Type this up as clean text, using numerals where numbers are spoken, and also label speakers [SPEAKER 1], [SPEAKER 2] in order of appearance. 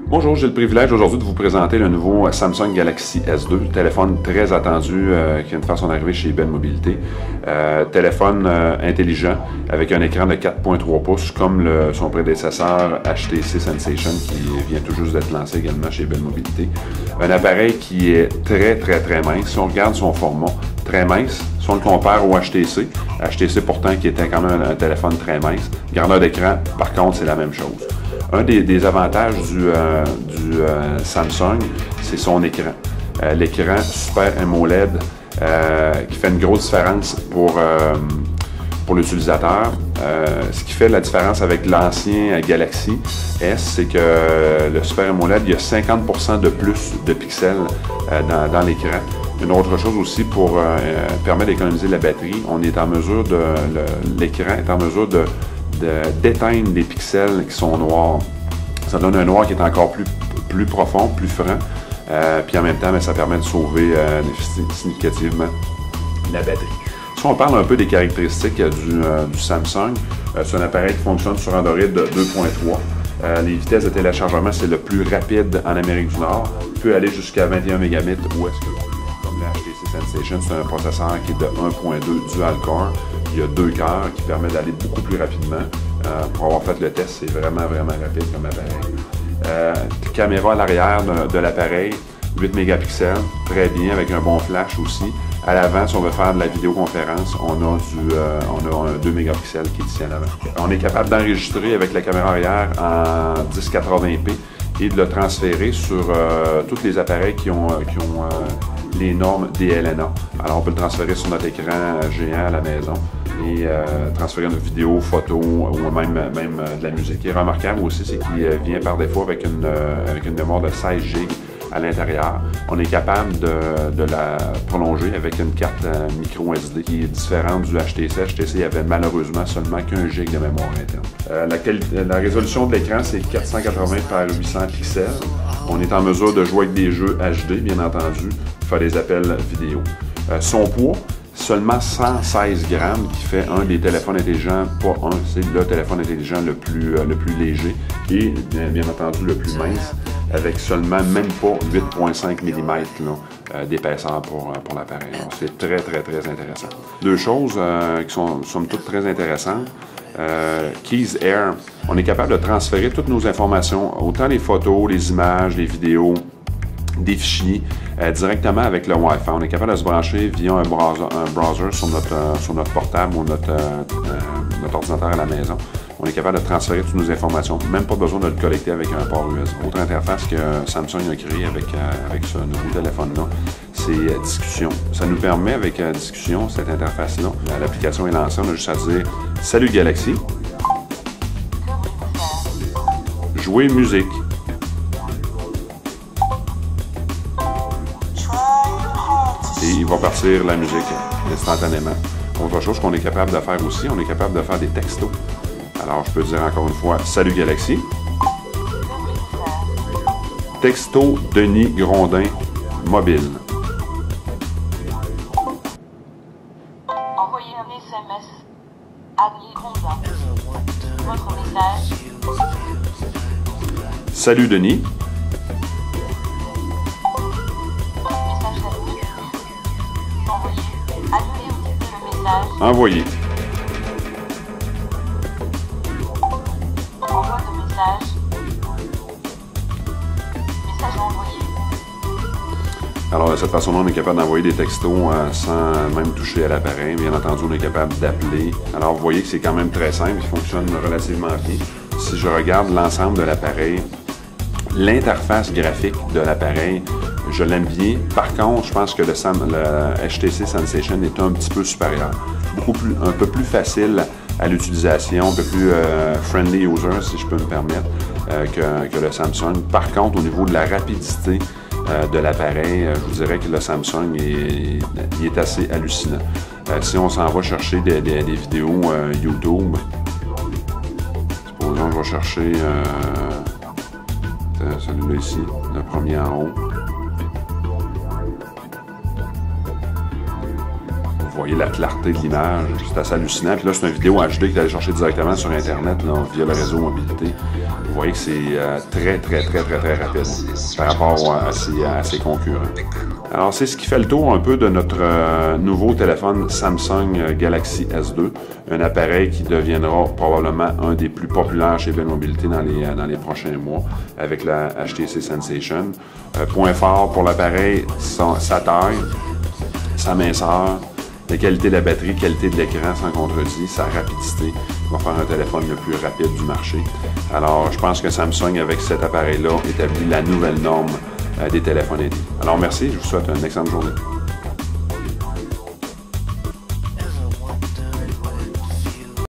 [SPEAKER 1] Bonjour, j'ai le privilège aujourd'hui de vous présenter le nouveau Samsung Galaxy S2, téléphone très attendu qui vient de faire son arrivée chez Bell Mobilité. Téléphone intelligent avec un écran de 4.3 pouces comme son prédécesseur HTC Sensation qui vient tout juste d'être lancé également chez Bell Mobilité. Un appareil qui est très mince. Si on regarde son format, très mince. Si on le compare au HTC pourtant qui était quand même un téléphone très mince, grandeur d'écran, par contre, c'est la même chose. Un des avantages du Samsung, c'est son écran. L'écran Super AMOLED qui fait une grosse différence pour l'utilisateur. Ce qui fait la différence avec l'ancien Galaxy S, c'est que le Super AMOLED, il y a 50% de plus de pixels dans l'écran. Une autre chose aussi pour permettre d'économiser la batterie, on est en mesure l'écran est en mesure d'éteindre les pixels qui sont noirs. Ça donne un noir qui est encore plus profond, plus franc. Puis en même temps, ça permet de sauver significativement la batterie. Si on parle un peu des caractéristiques du Samsung, c'est un appareil qui fonctionne sur Android 2.3. Les vitesses de téléchargement, c'est le plus rapide en Amérique du Nord. Il peut aller jusqu'à 21 mégabits ou est-ce que comme le HTC Sensation, c'est un processeur qui est de 1.2 dual core. Il y a 2 cœurs qui permettent d'aller beaucoup plus rapidement. Pour avoir fait le test, c'est vraiment rapide comme appareil. Caméra à l'arrière de l'appareil, 8 mégapixels, très bien, avec un bon flash aussi. À l'avant, si on veut faire de la vidéoconférence, on a un 2 mégapixels qui est ici à l'avant. On est capable d'enregistrer avec la caméra arrière en 1080p et de le transférer sur tous les appareils qui ont les normes DLNA. Alors, on peut le transférer sur notre écran géant à la maison et transférer notre vidéo, photo ou même de la musique. Ce qui est remarquable aussi, c'est qu'il vient par défaut avec une mémoire de 16 GB à l'intérieur. On est capable de la prolonger avec une carte micro SD qui est différente du HTC. HTC avait malheureusement seulement qu'1 GB de mémoire interne. La résolution de l'écran, c'est 480 par 800 pixels. On est en mesure de jouer avec des jeux HD, bien entendu, faire des appels vidéo. Son poids, seulement 116 grammes, qui fait un des téléphones intelligents, c'est le téléphone intelligent le plus léger et bien entendu le plus mince, avec seulement même pas 8,5 mm d'épaisseur pour l'appareil. C'est très intéressant. Deux choses qui sont somme toute très intéressantes. Keys Air, on est capable de transférer toutes nos informations, autant les photos, les images, les vidéos, des fichiers directement avec le Wi-Fi. On est capable de se brancher via un browser sur notre portable ou notre ordinateur à la maison. On est capable de transférer toutes nos informations, même pas besoin de le collecter avec un port USB. Autre interface que Samsung a créée avec ce nouveau téléphone-là, c'est Discussion. Ça nous permet avec Discussion, cette interface-là, l'application est lancée, on a juste à dire « Salut Galaxy », jouer musique. Et il va partir la musique instantanément. Autre chose qu'on est capable de faire aussi, on est capable de faire des textos. Alors, je peux dire encore une fois, salut Galaxy. Texto Denis Grondin mobile.
[SPEAKER 2] Envoyez un SMS à Denis Grondin. Votre message.
[SPEAKER 1] Salut Denis. Envoyer.
[SPEAKER 2] Envoi de message. Message envoyé.
[SPEAKER 1] Alors, de cette façon-là, on est capable d'envoyer des textos sans même toucher à l'appareil. Bien entendu, on est capable d'appeler. Alors, vous voyez que c'est quand même très simple. Il fonctionne relativement bien. Si je regarde l'ensemble de l'appareil, l'interface graphique de l'appareil, je l'aime bien. Par contre, je pense que le HTC Sensation est un petit peu supérieur. Un peu plus facile à l'utilisation, un peu plus friendly user, si je peux me permettre, que le Samsung. Par contre, au niveau de la rapidité de l'appareil, je vous dirais que le Samsung est assez hallucinant. Si on s'en va chercher des vidéos YouTube, supposons que je vais chercher celui-là ici, le premier en haut. Vous voyez la clarté de l'image, c'est assez hallucinant. Puis là, c'est une vidéo HD que vous allez chercher directement sur Internet là, via le réseau mobilité. Vous voyez que c'est très rapide par rapport à ses concurrents. Alors, c'est ce qui fait le tour un peu de notre nouveau téléphone Samsung Galaxy S2, un appareil qui deviendra probablement un des plus populaires chez Ben Mobilité dans les prochains mois avec la HTC Sensation. Point fort pour l'appareil, sa taille, sa minceur, la qualité de la batterie, qualité de l'écran sans contredit, sa rapidité. Il va faire un téléphone le plus rapide du marché. Alors, je pense que Samsung, avec cet appareil-là, établit la nouvelle norme des téléphones aidés. Alors, merci, je vous souhaite une excellente journée.